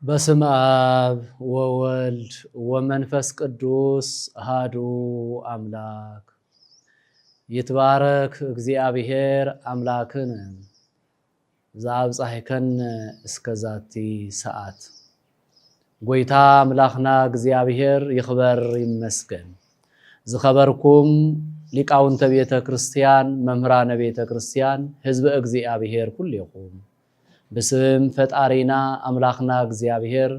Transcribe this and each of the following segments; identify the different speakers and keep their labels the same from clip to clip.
Speaker 1: በስመ አብ ወወልድ ወመንፈስ ቅዱስ አሐዱ አምላክ ይትባረክ እግዚአብሔር አምላክን ዘአብጽሕከን እስከዛቲ ሰዓት። ጎይታ አምላኽና እግዚአብሔር ይኽበር ይመስገን። ዝኸበርኩም ሊቃውንተ ቤተ ክርስቲያን፣ መምህራነ ቤተ ክርስቲያን፣ ህዝበ እግዚአብሔር ኩልኩም بسم فتارينا أملاخنا እግዚአብሔር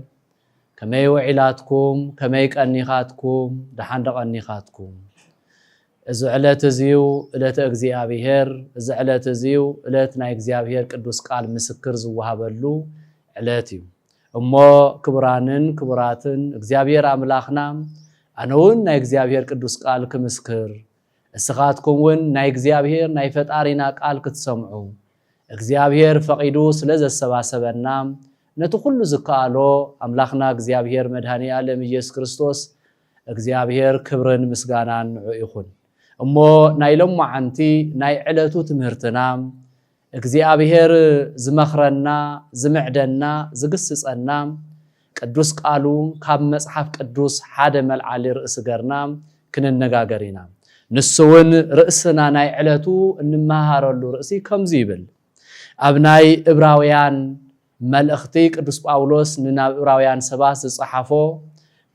Speaker 1: كمي وعلاتكم كمي قنيخاتكم دحان قنيخاتكم زعلت زيو إلت እግዚአብሔር زعلت زيو إلت ناي እግዚአብሔር ቅዱስ ቃል ምስክር ዝወሃበሉ ዕለትዩ እሞ ክብራንን ክብራትን እግዚአብሔር አምላኽና አነውን ናይ እግዚአብሔር ቅዱስ ቃል ክምስክር እስኻትኩምውን ናይ እግዚአብሔር ናይ ፈጣሪና ቃል ክትሰምዑ እግዚአብሔር ፈቂዱ ስለዘሰባሰበና ነቱ ሁሉ ዝካሎ አምላኽና እግዚአብሔር መድኃኒ ዓለም ኢየሱስ ክርስቶስ እግዚአብሔር ክብርን ምስጋናን ይኹን። እሞ ናይ ሎማዓንቲ ናይ ዕለቱ ትምህርትና እግዚአብሔር ዝመኽረና ዝምዕደና ዝግስጸና ቅዱስ ቃሉ ካብ መጽሐፍ ቅዱስ ሓደ መልዓሊ ርእስ ገርና ክንነጋገር ኢና። ንሱውን ርእስና ናይ ዕለቱ እንመሃረሉ ርእሲ ከምዚ ይብል أبناء إبراويان ملأختي قدوس باولوس نناب إبراويان سباس الصحافو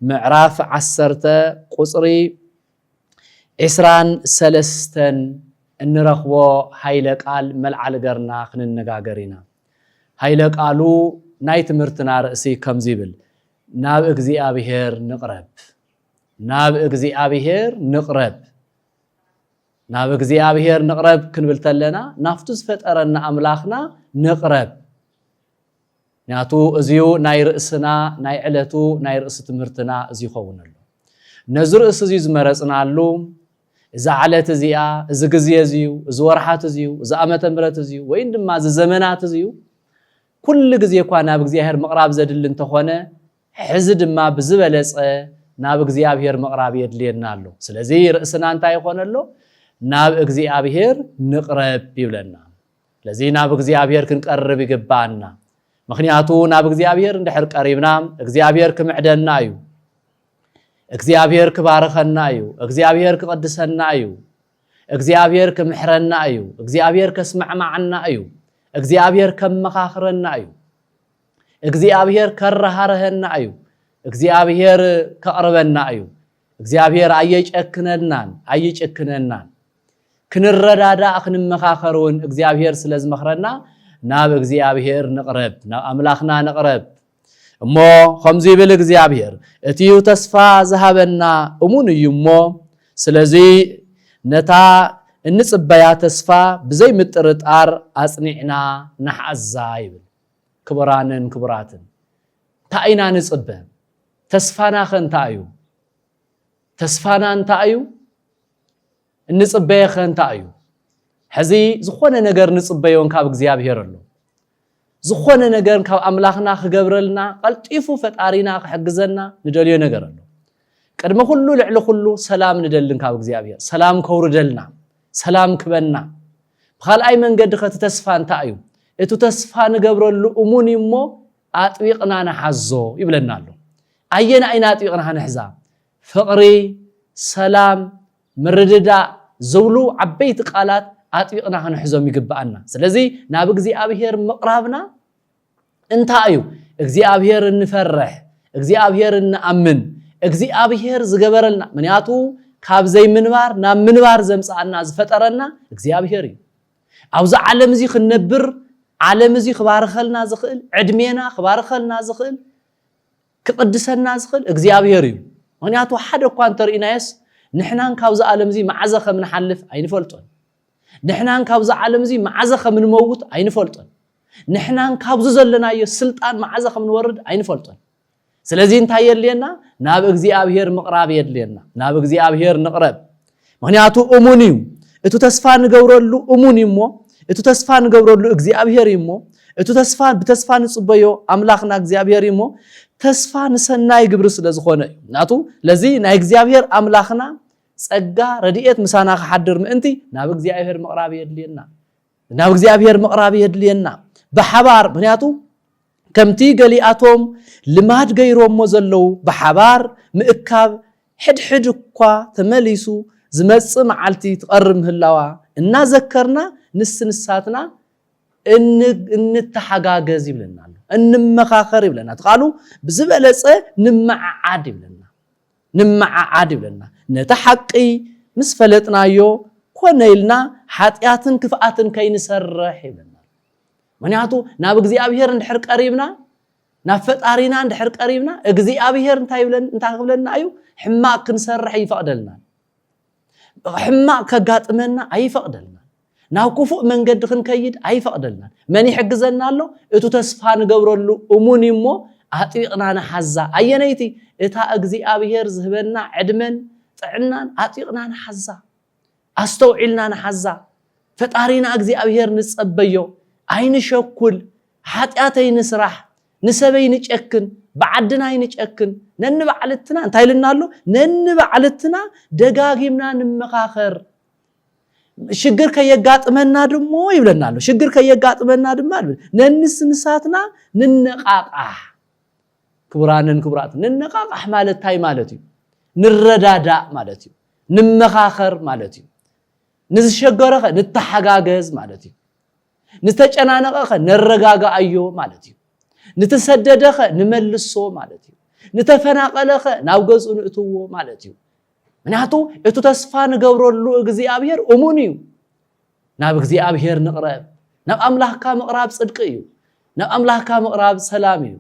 Speaker 1: معراف عسرته قصري إسران سلستن النرخوو هايلك قال ملعال قرنا خن النقاقرينا هايلك قالو نايت مرتنا رأسي كم زيبل ناب اقزي آبيهير نقرب ناب اقزي آبيهير نقرب ناب እግዚአብሔር نقرب ክንብልተለና ናፍቱስ ፈጠረና አምላኽና نقرب ናቱ እዚዩ ናይ ርእስና ናይ ዕለቱ ናይ ርእስ ትምህርትና እዚ ኾውነሉ ነዚ ርእስ እዚ ዝመረጽናሉ እዛ ዓለት እዚኣ እዚ ግዜ እዚዩ እዚ ወርሓት እዚዩ እዚ ዓመተ ምህረት እዚዩ ወይ ድማ እዚ ዘመናት እዚዩ ኩሉ ግዜ እኳ ናብ እግዚአብሔር ምቕራብ ዘድል እንተኾነ ሕዚ ድማ ብዝበለጸ ናብ እግዚአብሔር ምቕራብ የድልየና ኣሎ። ስለዚ ርእስና እንታይ ይኾነሎ ናብ እግዚአብሔር ንቅረብ ይብለና። ለዚ ናብ እግዚአብሔር ክንቀርብ ይግባና። ምክንያቱ ናብ እግዚአብሔር እንድሕር ቀሪብና እግዚአብሔር ክምዕደና እዩ፣ እግዚአብሔር ክባርከና እዩ፣ እግዚአብሔር ክቀድሰና እዩ፣ እግዚአብሔር ክምሕረና እዩ፣ እግዚአብሔር ከስማዕማዕና እዩ፣ እግዚአብሔር ከመኻኽረና እዩ፣ እግዚአብሔር ከረሃረህና እዩ፣ እግዚአብሔር ከቅርበና እዩ። እግዚአብሔር አየጨክነናን አየጨክነናን ክንረዳዳ ክንመኻኸሩን እግዚአብሔር ስለዝመኽረና ናብ እግዚአብሔር ንቅረብ፣ ናብ አምላኽና ንቅረብ እሞ ከምዚ ይብል እግዚአብሔር እቲዩ ተስፋ ዝሃበና እሙን እዩ እሞ ስለዚ ነታ እንጽበያ ተስፋ ብዘይ ምጥርጣር አጽኒዕና ንሓዛ ይብል። ክቡራንን ክቡራትን ታይና ንጽበ ተስፋና ኸንታ እዩ ተስፋና እንታይ እዩ እንጽበየ ኸንታይ እዩ ሕዚ ዝኾነ ነገር ንጽበዮን ካብ እግዚአብሔር ኣሎ ዝኾነ ነገር ካብ አምላኽና ክገብረልና ቀልጢፉ ፈጣሪና ክሕግዘና ንደልዮ ነገር ኣሎ። ቅድመ ኩሉ ልዕሊ ኩሉ ሰላም ንደልን ካብ እግዚአብሔር ሰላም ከውርደልና ሰላም ክበና ብኻልኣይ መንገዲ ኸቲ ተስፋ እንታይ እዩ እቲ ተስፋ ንገብረሉ እሙን እሞ አጥቢቕና ንሓዞ ይብለና ኣሎ። ኣየና ኣይና አጥቢቕና ንሕዛ ፍቅሪ ሰላም ምርድዳ ዘብሉ ዓበይቲ ቃላት አጥቢቕና ክንሕዞም ይግባአና። ስለዚ ናብ እግዚአብሔር ምቕራብና እንታይ እዩ እግዚአብሔር እንፈርሕ እግዚአብሔር እንአምን እግዚአብሔር ዝገበረልና ምክንያቱ ካብ ዘይምንባር ናብ ምንባር ዘምጻአና ዝፈጠረና እግዚአብሔር እዩ። ኣብዛ ዓለም እዚ ክንነብር ዓለም እዚ ክባርከልና ዝኽእል ዕድሜና ክባርከልና ዝኽእል ክቅድሰና ዝኽእል እግዚአብሔር እዩ። ምክንያቱ ሓደ እኳ እንተርኢናየስ ንሕናን ካብዛ ዓለም እዚ መዓዘ ከምንሓልፍ ኣይንፈልጦን፣ ንሕናን ካብዛ ዓለም እዚ መዓዘ ከምንመውት ኣይንፈልጦን፣ ንሕናን ካብዚ ዘለናዮ ስልጣን መዓዘ ከምንወርድ ኣይንፈልጦን። ስለዚ እንታይ የድልየና ናብ እግዚአብሔር ምቕራብ የድልየና፣ ናብ እግዚአብሔር ንቕረብ። ምክንያቱ እሙን እዩ እቲ ተስፋ ንገብረሉ እሙን እሞ እቲ ተስፋ ንገብረሉ እግዚአብሔር እሞ እቲ ተስፋ ብተስፋ ንጽበዮ አምላኽና እግዚአብሔር እሞ ተስፋ ንሰናይ ግብር ስለ ዝኾነ ናቱ ለዚ ናይ እግዚአብሔር አምላኽና ጸጋ ረድኤት ምሳና ከሐድር ምእንቲ ናብ እግዚአብሔር መቅራብ የድልየና ናብ እግዚአብሔር መቅራብ የድልየና በሐባር ምክንያቱ ከምቲ ገሊአቶም ልማድ ገይሮሞ ዘለው በሐባር ምእካብ ሕድሕድ እኳ ተመሊሱ ዝመጽእ መዓልቲ ትቀርብ ምህላዋ እናዘከርና ንስንሳትና እንተሐጋገዝ ይብለና እንመኻኸር ይብለና ተቃሉ ብዝበለጸ ንመዓዓድ ይብለና ነታ ሐቂ ምስ ፈለጥናዮ ኮነይልና ኃጢአትን ክፍአትን ከይንሰርሕ ይብለና ምክንያቱ ናብ እግዚአብሔር እንድሕር ቀሪብና ናብ ፈጣሪና እንድሕር ቀሪብና እግዚአብሔር እንታይ ይብለና እዩ ሕማቅ ክንሰርሕ ይፈቅደልና ሕማቅ ከጋጥመና አይፈቅደልና ናብ ክፉእ መንገዲ ክንከይድ አይፈቅደልና መን ይሕግዘና ኣሎ እቱ ተስፋ ንገብረሉ እሙን እሞ አጥቢቅና ንሓዛ አየነይቲ እታ እግዚአብሔር ዝህበና ዕድመን ጥዕናን አጥቢቅና ንሓዛ አስተውዒልና ንሓዛ ፈጣሪና እግዚአብሔር ንጸበዮ አይንሸኩል ኃጢአተይ ንስራሕ ንሰበይ ንጨክን بعدنا ينشأكن ننبعلتنا أنت هاي لنا له ننبعلتنا دقاقيمنا نمخاخر شجر كيجات من نادم مو يبلنا له شجر كيجات من نادم ما ننس نساتنا ننقاقع كبرات ننقاقع مالت هاي مالتي نردادا مالتي نمخاخر مالتي نشجره نتحجاجز مالتي نستجنانقه نرجاجا أيو مالتي نتسددخ نملسو مالتي نتفناقلخ ناوغز انتو مالتي مناتو اتو تسفا نغبرلو እግዚአብሔር እሙኒው ናብ እግዚአብሔር ንቅረብ ናብ አምላኽካ መቅራብ ጽድቅ እዩ ናብ አምላኽካ መቅራብ ሰላም እዩ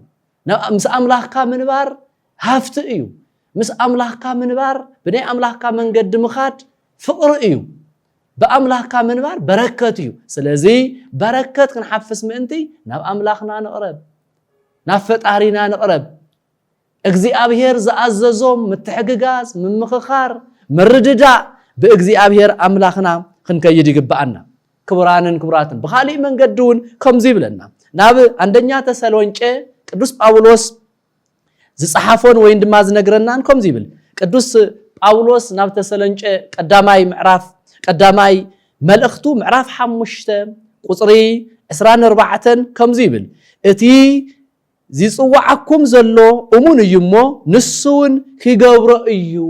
Speaker 1: ናብ ምስ አምላኽካ ምንባር ሃፍት እዩ ምስ አምላኽካ ምንባር በኔ አምላኽካ መንገድ ምኻድ ፍቅር እዩ በአምላኽካ ምንባር በረከት እዩ ስለዚህ በረከት ክንሐፍስ ምእንቲ ናብ አምላኽና ንቅረብ ናፈጣሪና ንቅረብ እግዚአብሔር ዘአዘዞም ምትሕግጋዝ ምምኽኻር ምርድዳ በእግዚአብሔር አምላኽና ክንከይድ ይግባአና ክብራንን ክብራትን በኻሊ መንገዱን ከምዚ ይብለና ናብ አንደኛ ተሰሎንቄ ቅዱስ ጳውሎስ ዝጻሐፎን ወይ ድማ ዝነግረናን ከምዚ ይብል ቅዱስ ጳውሎስ ናብ ተሰሎንቄ ቀዳማይ መልእኽቱ ምዕራፍ 5 ቁጽሪ 24 ከምዚ ይብል እቲ زيصوعكم زلو أمون يمو نسون كيغبرو ايو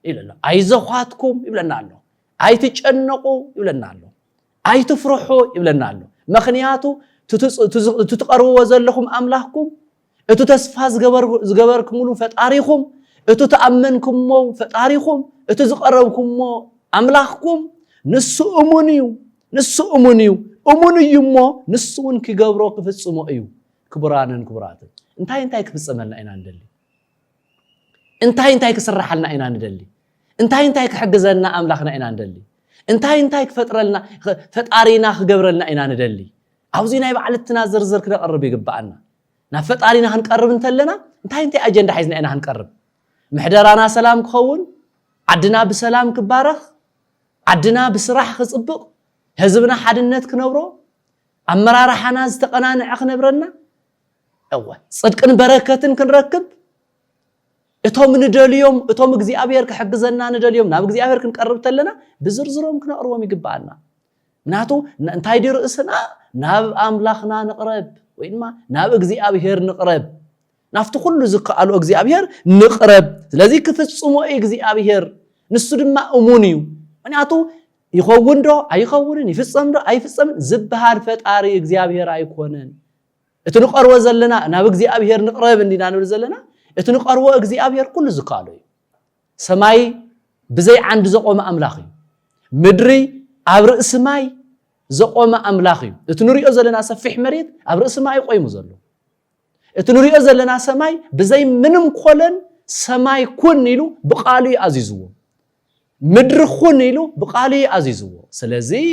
Speaker 1: إلنا اي زخواتكم يبلنا له اي تجنقو يبلنا له اي تفرحو يبلنا له مخنياتو تتقربوا وزلكم املاحكم اتو تسفاز زغبركم له فطاريكم اتو تامنكم مو فطاريكم اتو زقربكم مو املاحكم نسو امونيو امون يمو نسون كيغبرو كفصمو ايو كبرانن كبراتن انتاي كفصملنا اينا ندلي انتاي كسرحلنا اينا ندلي انتاي كحجزنا املاخنا اينا ندلي انتاي كفطرلنا فطارينا كغبرلنا اينا ندلي عاوزينا يبعلتنا زرزر كنقرب يغبانا نا فطارينا هنقرب انتلنا انتاي اجندا حيزنا اينا هنقرب محدرانا سلام كخون عدنا بسلام كبارخ عدنا بسراح كصبق حزبنا حدنت كنبرو امرارحنا استقنانع كنبرنا أول صدقن بركتن كنركب اتهم ندليوم اتهم እግዚአብሔር ከሐግዘና ندليوم ናብ እግዚአብሔር ክንቀርብተለና بزرزሮም ክነቅርቦም ይግባአና ምናቱ እንታይ ዲርእስና ናብ አምላኽና ንቅረብ ወይማ ናብ እግዚአብሔር ንቅረብ ናፍቱ ሁሉ ዝከአሉ እግዚአብሔር ንቅረብ ስለዚህ ክፍጽሞ እግዚአብሔር ንሱ ድማ እሙን እዩ ምናቱ ይኸውንዶ አይኸውንን ይፍጸምዶ አይፍጸምን ዝብሃል ፈጣሪ እግዚአብሔር አይኮነን እትንቀርቦ ዘለና ናብ እግዚአብሔር ንቅረብ እንዲና ንብል ዘለና እትንቀርቦ እግዚአብሔር ኩሉ ዝካሉ ሰማይ ብዘይ አንድ ዘቆመ አምላኽ እዩ ምድሪ ኣብ ርእሲ ማይ ዘቆመ አምላኽ እዩ እትንሪኦ ዘለና ሰፊሕ መሬት ኣብ ርእሲ ማይ ቆይሙ ዘሎ እትንሪኦ ዘለና ሰማይ ብዘይ ምንም ኮለን ሰማይ ኩን ኢሉ ብቃሉ አዚዝዎ ምድሪ ኩን ኢሉ ብቃሉ አዚዝዎ ስለዚህ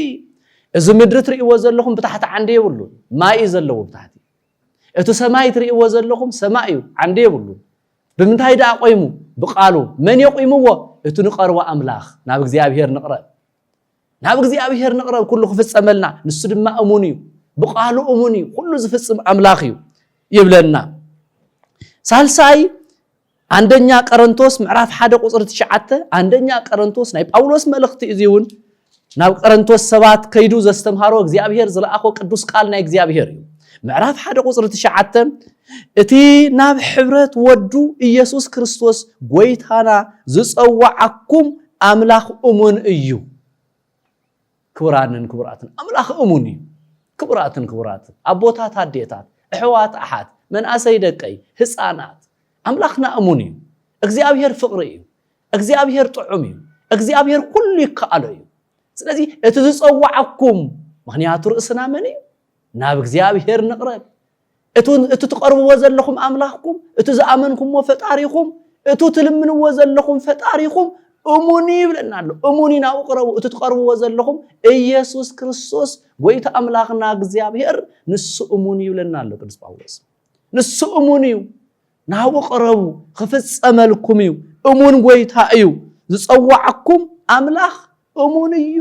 Speaker 1: እዚ ምድሪ ትሪእዎ ዘለኹም ብታሕቲ ዓንዲ ይብሉ ማይ ዘለዎ ብታሕቲ እቱ ሰማይ ትሪእዎ ዘለኹም ሰማይ እዩ ዓንዲ ይብሉ ብምንታይ ዳ ቆይሙ ብቃሉ መን ይቆይምዎ እቱ ንቀርቦ አምላኽ ናብ እግዚአብሔር ንቅረብ ኩሉ ክፍጸመልና ንሱ ድማ እሙን እዩ ብቃሉ እሙን እዩ ኩሉ ዝፍጽም አምላኽ እዩ ይብለና ሳልሳይ አንደኛ ቆሮንቶስ ምዕራፍ 1 ቁጥር 9 አንደኛ ቆሮንቶስ ናይ ጳውሎስ መልእክቲ እዚውን ናብ ቆሮንቶስ ሰባት ከይዱ ዘስተምሃሮ እግዚአብሔር ዝለኣኾ ቅዱስ ቃል ናይ እግዚአብሔር እዩ ምዕራፍ 1 ቁጥር 9 እቲ ናብ ሕብረት ወዱ ኢየሱስ ክርስቶስ ጎይታና ዝጸዋዓኩም አምላኽ እሙን እዩ ክብራንን ክብራትን አምላኽ እሙን እዩ ክብራትን ክብራትን አቦታት አዴታት እሕዋት አሓት መንአሰይ ደቀይ ህፃናት አምላኽና እሙን እዩ እግዚአብሔር ፍቅሪ እዩ እግዚአብሔር ጥዑም እዩ እግዚአብሔር ኩሉ ይከኣሎ እዩ ስለዚህ እቲ ዝጸዋዓኩም ምክንያቱ ርእስና መን እዩ ናብ እግዚአብሔር ንቅረብ እቲ ትቀርብዎ ዘለኹም አምላኽኩም እቲ ዝኣመንኩምዎ ፈጣሪኹም እቲ ትልምንዎ ዘለኹም ፈጣሪኹም እሙኒ ይብለና ኣሎ እሙኒ ናብ ቅረቡ እቲ ትቀርብዎ ዘለኹም ኢየሱስ ክርስቶስ ጎይታ አምላኽና እግዚአብሔር ንሱ እሙኒ ይብለና ኣሎ ቅዱስ ጳውሎስ ንሱ እሙኒ እዩ ናብ ቅረቡ ክፍጸመልኩም እዩ እሙን ጎይታ እዩ ዝጸዋዓኩም አምላኽ እሙን እዩ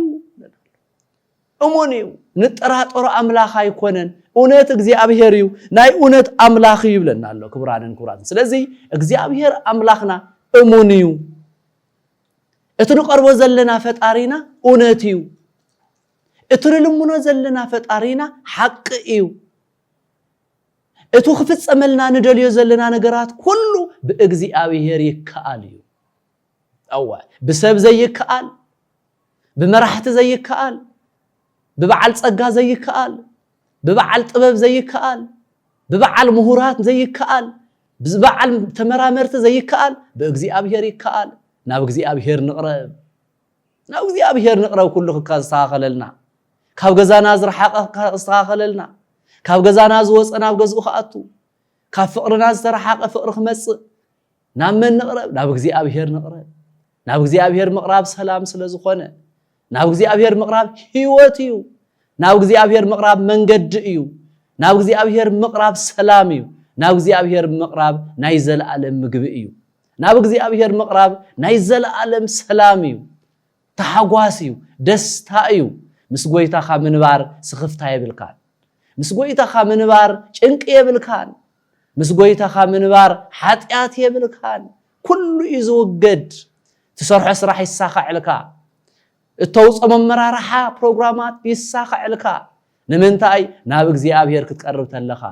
Speaker 1: እሙን እዩ ንጠራጠሮ አምላኽ አይኮነን እውነት እግዚአብሔር እዩ ናይ እውነት አምላኽ እዩ ይብለና ኣሎ ክብራንን ክብራትን ስለዚህ እግዚአብሔር አምላኽና እሙን እዩ እቲ ንቀርቦ ዘለና ፈጣሪና እውነት እዩ እቲ ንልምኖ ዘለና ፈጣሪና ሓቂ እዩ እቲ ክፍጸመልና ንደልዮ ዘለና ነገራት ኩሉ ብእግዚአብሔር ይከኣል እዩ አዋ ብሰብ ዘይከኣል ብመራሕቲ ዘይከኣል ببعال ጸጋ ዘይከኣል ببعال ጥበብ ዘይከኣል ببعال ምሁራት ዘይከኣል ببعال ተመራመርቲ ዘይከኣል በእግዚአብሔር ይከኣል ናብ እግዚአብሔር ንቅረብ ናብ እግዚአብሔር ንቅረብ ኩሉ ከስተኻኸለልና ካብ ገዛና ዝረሓቀ ከስተኻኸለልና ካብ ገዛና ዝወፀ ናብ ገዝኡ ከኣቱ ካብ ፍቅርና ዝተረሓቀ ፍቅሪ ክመጽእ ናብ መን ንቅረብ ናብ እግዚአብሔር ንቅረብ ናብ እግዚአብሔር ምቅራብ ሰላም ስለዝኾነ ናብ እግዚአብሔር ምቅራብ ህይወት እዩ ናብ እግዚአብሔር ምቅራብ መንገድ እዩ ናብ እግዚአብሔር ምቅራብ ሰላም እዩ ናብ እግዚአብሔር ምቅራብ ናይ ዘለዓለም ምግቢ እዩ ናብ እግዚአብሔር ምቅራብ ናይ ዘለዓለም ሰላም እዩ ተሓጓስ እዩ ደስታ እዩ ምስ ጎይታኻ ምንባር ስኽፍታ ይብልካን ምስ ጎይታኻ ምንባር ጭንቂ ይብልካን ምስ ጎይታኻ ምንባር ኃጢአት ይብልካን ኩሉ እዩ ዝውገድ ትሰርሖ ስራሕ ይሳኻዕልካ التوصل ممرارحة برنامجات يساق علكا نمنتاي ناب እግዚአብሔር ክትቀርብ ተለኻ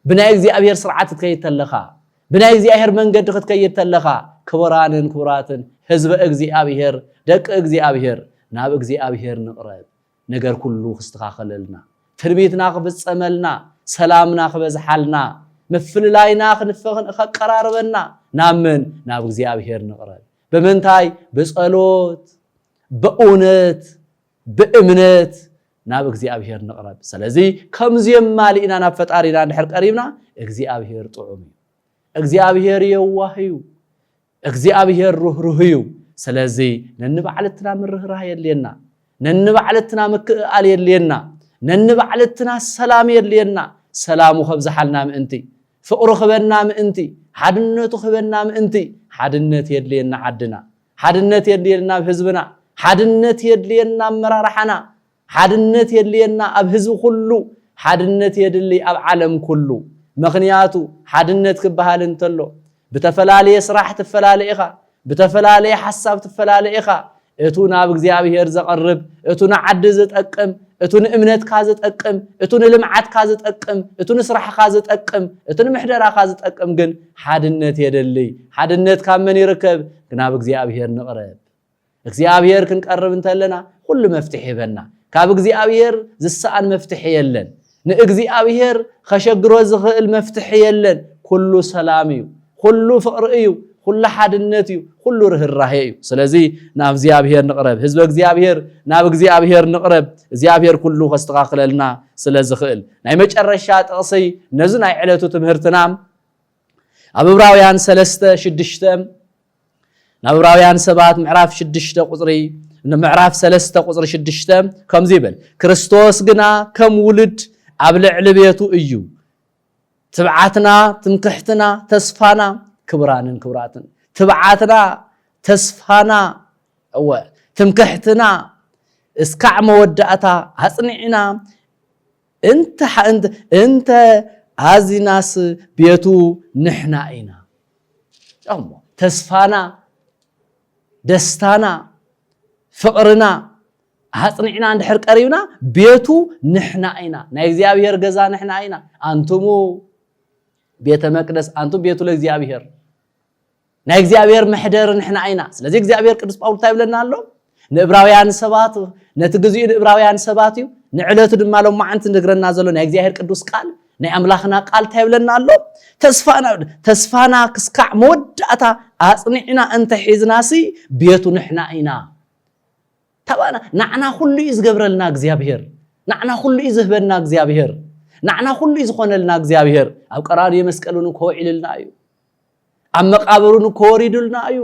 Speaker 1: ብናይ እግዚአብሔር ስርዓት ትከይድ ተለኻ ብናይ እግዚአብሔር መንገድ ክትከይድ ተለኻ ክብራንን ክብራትን ህዝብ እግዚአብሔር ደቅ እግዚአብሔር ናብ እግዚአብሔር ንቅረብ ነገር ኩሉ ክስተኻኸለልና ትርቢትና ክፍጸመልና ሰላምና ክበዝሓልና መፍልላይና ክንፈኽን ከቀራርበና ናምን ናብ እግዚአብሔር ንቅረብ በመንታይ በጸሎት በእውነት በእምነት ናብ እግዚአብሔር ንቅረብ ስለዚህ ከምዚም ማሊና ናብ ፈጣሪና እንድሕር ቀሪብና እግዚአብሔር ጥዑም እዩ እግዚአብሔር የዋህ እዩ እግዚአብሔር ሩህሩህ እዩ ስለዚህ ነንባዕለትና ምርህራህ የለየና ነንባዕለትና ምክኣል የለየና ነንባዕለትና ሰላም የለየና ሰላሙ ከብዝሓልና ምእንቲ ፍቅሩ ክበና ምእንቲ ሓድነቱ ክበና ምእንቲ ሓድነት የለየና ዓድና ሓድነት የለየና ህዝብና ሓድነት የድልየና መራራሓና ሓድነት የድልየና ኣብ ህዝብ ኩሉ ሓድነት የድሊ ኣብ ዓለም ኩሉ ምኽንያቱ ሓድነት ክበሃል እንተሎ بتفلالي صراحة تفلاليخا بتفلالي حساب تفلاليخا اتون اب እግዚአብሔር ዘቀርብ اتون عدز تقم اتون امنت كاز تقم اتون لمعات كاز تقم اتون صراح كاز تقم اتون محدرا كاز تقم ግን ሓድነት የደልይ ሓድነት ካመን ይርከብ ግን اب እግዚአብሔር ንቀረብ እግዚአብሔር ክንቀርብ እንተለና ሁሉ መፍትሕ ይበና ካብ እግዚአብሔር ዝሳአን መፍትሕ የለን ንእግዚአብሔር ከሸግሮ ዝኽእል መፍትሕ የለን ኩሉ ሰላም እዩ ኩሉ ፍቅር እዩ ኩሉ ሓድነት እዩ ኩሉ ርህራሄ እዩ ስለዚህ ናብ እግዚአብሔር ንቅረብ ህዝብ እግዚአብሔር ናብ እግዚአብሔር ንቅረብ እግዚአብሔር ኩሉ ከስተኻኽለልና ስለዝኽእል ናይ መጨረሻ ጥቕሲ ነዚ ናይ ዕለቱ ትምህርትና ኣብ ዕብራውያን 3:6 ናብ ዕብራውያን 7 ምዕራፍ 6 ቁጥሪ ምዕራፍ 3 ቁጥሪ 6 ከምዚ ይብል ክርስቶስ ግና ከም ውልድ ኣብ ልዕሊ ቤቱ እዩ ትብዓትና ትምክሕትና ተስፋና ክብራንን ክብራትን تبعاتنا تسفانا او تمكحتنا اسكع مودعتا حصنعنا انت አዚናስ ቤቱ ንሕና ኢና እሞ ተስፋና ደስታና ፍቅርና አጽንዕና እንድሕር ቀሪብና ቤቱ ንሕና ኢና ናይ እግዚአብሔር ገዛ ንሕና ኢና አንቱሙ ቤተ መቅደስ አንቱም ቤቱ ለእግዚአብሔር ናይ እግዚአብሔር መሕደር ንሕና ኢና ስለዚ እግዚአብሔር ቅዱስ ጳውሎስ ታይብለና ኣሎ ንዕብራውያን ሰባት ነቲ ግዜኡ ንዕብራውያን ሰባት እዩ ንዕለቱ ድማ ሎማዓንቲ ንግረና ዘሎ ናይ እግዚአብሔር ቅዱስ ቃል ናይ አምላኽና ቃል ታይብለና ኣሎ ተስፋና ክስካዕ መወዳእታ አጽንዕና እንተ ሒዝናሲ ቤቱ ንሕና ኢና ተባና ናዕና ሁሉ ይዝገብረልና እግዚአብሔር ናዕና ሁሉ ይዝህበና እግዚአብሔር ናዕና ሁሉ ይዝኾነልና እግዚአብሔር ኣብ ቀራንዮ መስቀሉን ኮውዒልና እዩ ኣብ መቃብሩን ኮወሪዱልና እዩ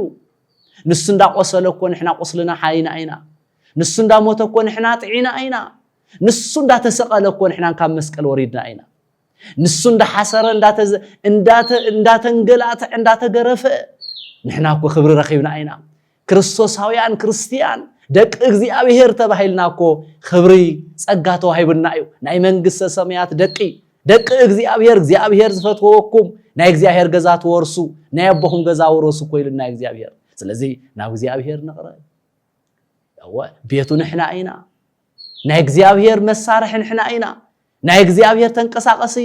Speaker 1: ንሱ እንዳቆሰለ እኮ ንሕና ቆስልና ሓይና ኢና ንሱ እንዳሞተ እኮ ንሕና ጥዒና ኢና ንሱ እንዳተሰቀለ እኮ ንሕና ካብ መስቀል ወሪድና ኢና ንሱ እንዳሓሰረ እንዳተንገላተ እንዳተገረፈ ንሕና እኮ ክብሪ ረኺብና ኢና ክርስቶሳውያን ክርስቲያን ደቂ እግዚአብሔር ተባሂልና እኮ ክብሪ ጸጋ ተዋሂብና እዩ ናይ መንግስተ ሰማያት ደቂ እግዚአብሔር ዝፈትወኩም ናይ እግዚአብሔር ገዛ ትወርሱ ናይ አቦኹም ገዛ ወርሱ ኮይልና እግዚአብሔር ስለዚ ናብ እግዚአብሔር ንቕረብ ቤቱ ንሕና ኢና ናይ እግዚአብሔር መሳርሒ ንሕና ኢና ናይ እግዚአብሔር ተንቀሳቀሲ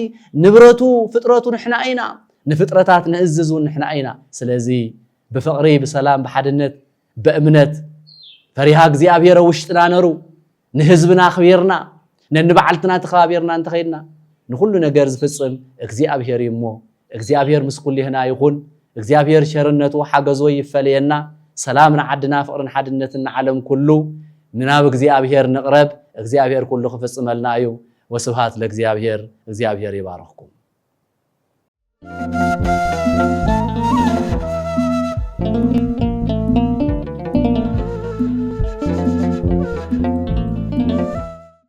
Speaker 1: ንብረቱ ፍጥረቱ ንሕና ኢና ንፍጥረታት ንእዝዙ ንሕና ኢና ስለዚ ብፍቅሪ ብሰላም ብሓድነት በእምነት ፈሪሃ እግዚአብሔር ውሽጥና ነሩ ንህዝብና ኽቢርና ነንበዓልትና ተኸባቢርና እንተኸይድና ንኩሉ ነገር ዝፍጽም እግዚአብሔር ይሞ እግዚአብሔር ምስኩል ይህና ይኹን እግዚአብሔር ሸርነቱ ሓገዞ ይፈልየና ሰላምና ዓድና ፍቅርን ሓድነትን ዓለም ኩሉ ምናብ እግዚአብሔር ንቕረብ እግዚአብሔር ኩሉ ክፍጽመልና እዩ ወስብሃት ለእግዚአብሔር እግዚአብሔር ይባረኽኩም